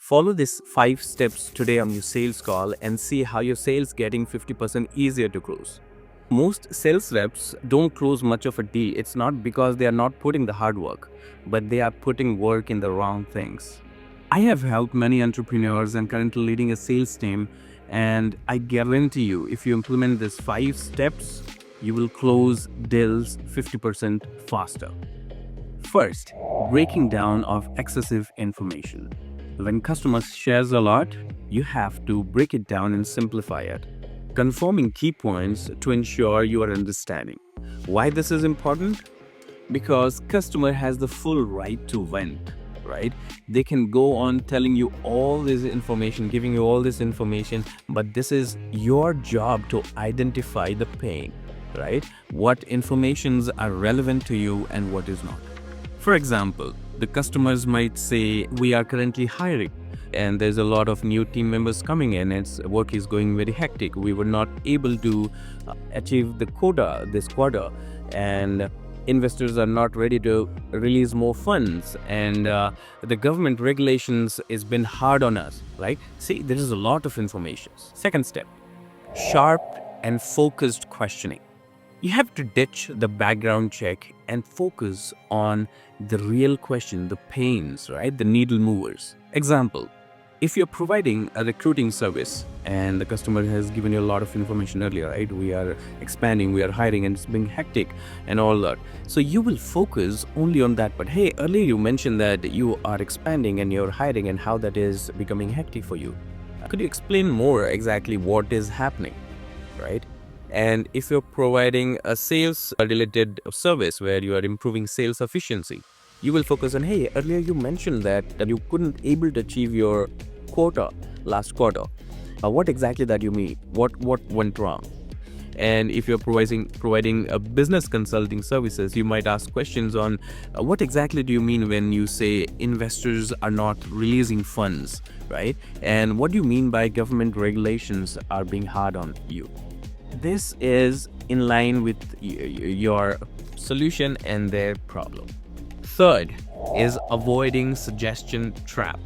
Follow this 5 steps today on your sales call and see how your sales getting 50% easier to close. Most sales reps don't close much of a deal. It's not because they are not putting the hard work, but they are putting work in the wrong things. I have helped many entrepreneurs and currently leading a sales team, and I guarantee you, if you implement these 5 steps, you will close deals 50% faster. First, breaking down of excessive information. When customers shares a lot, you have to break it down and simplify it. Confirming key points to ensure you are understanding. Why this is important? Because customer has the full right to vent, right? They can go on telling you all this information, giving you all this information, but this is your job to identify the pain, right? What informations are relevant to you and what is not. For example, the customers might say, we are currently hiring and there's a lot of new team members coming in. Its work is going very hectic. We were not able to achieve the quota this quarter, and investors are not ready to release more funds, and the government regulations has been hard on us, right? See, there is a lot of information. Second step, sharp and focused questioning. You have to ditch the background check and focus on the real question, the pains, right? The needle movers. Example, if you're providing a recruiting service and the customer has given you a lot of information earlier, right? We are expanding, we are hiring, and it's being hectic and all that. So you will focus only on that. But hey, earlier you mentioned that you are expanding and you're hiring and how that is becoming hectic for you. Could you explain more exactly what is happening, right? And if you're providing a sales related service where you are improving sales efficiency, you will focus on, hey, earlier you mentioned that you couldn't able to achieve your quota last quarter. What exactly that you mean? What went wrong? And if you're providing a business consulting services, you might ask questions on what exactly do you mean when you say investors are not releasing funds, right? And what do you mean by government regulations are being hard on you? This is in line with your solution and their problem. Third is avoiding suggestion trap.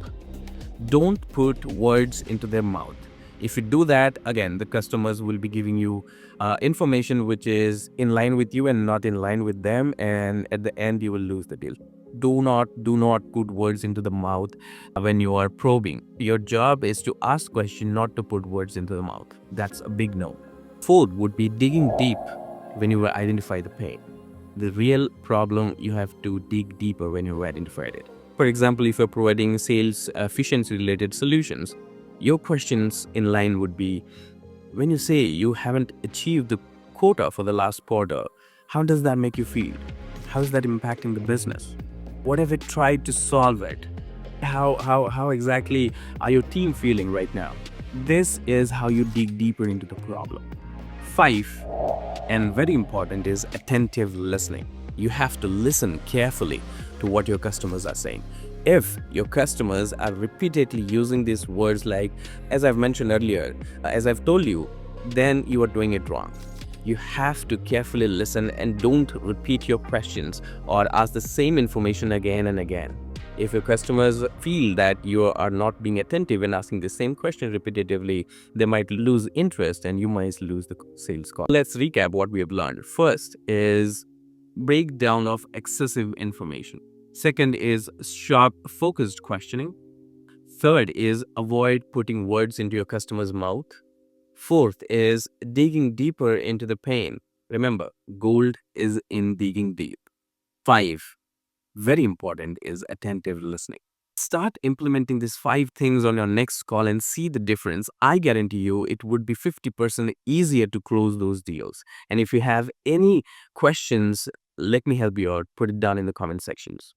Don't put words into their mouth. If you do that, again, the customers will be giving you information which is in line with you and not in line with them, and at the end you will lose the deal. Do not put words into the mouth when you are probing. Your job is to ask questions, not to put words into the mouth. That's a big no. Fourth would be digging deep when you identify the pain. The real problem, you have to dig deeper when you identify it. For example, if you're providing sales efficiency related solutions, your questions in line would be, when you say you haven't achieved the quota for the last quarter, how does that make you feel? How is that impacting the business? What have you tried to solve it? How exactly are your team feeling right now? This is how you dig deeper into the problem. 5, and very important, is attentive listening. You have to listen carefully to what your customers are saying. If your customers are repeatedly using these words like, as I've mentioned earlier, as I've told you, then you are doing it wrong. You have to carefully listen and don't repeat your questions or ask the same information again and again. If your customers feel that you are not being attentive and asking the same question repetitively, they might lose interest and you might lose the sales call. Let's recap what we have learned. First is breakdown of excessive information. Second is sharp, focused questioning. Third is avoid putting words into your customer's mouth. Fourth is digging deeper into the pain. Remember, gold is in digging deep. 5, very important, is attentive listening. Start implementing these 5 things on your next call and see the difference. I guarantee you it would be 50% easier to close those deals. And if you have any questions, let me help you out. Put it down in the comment sections.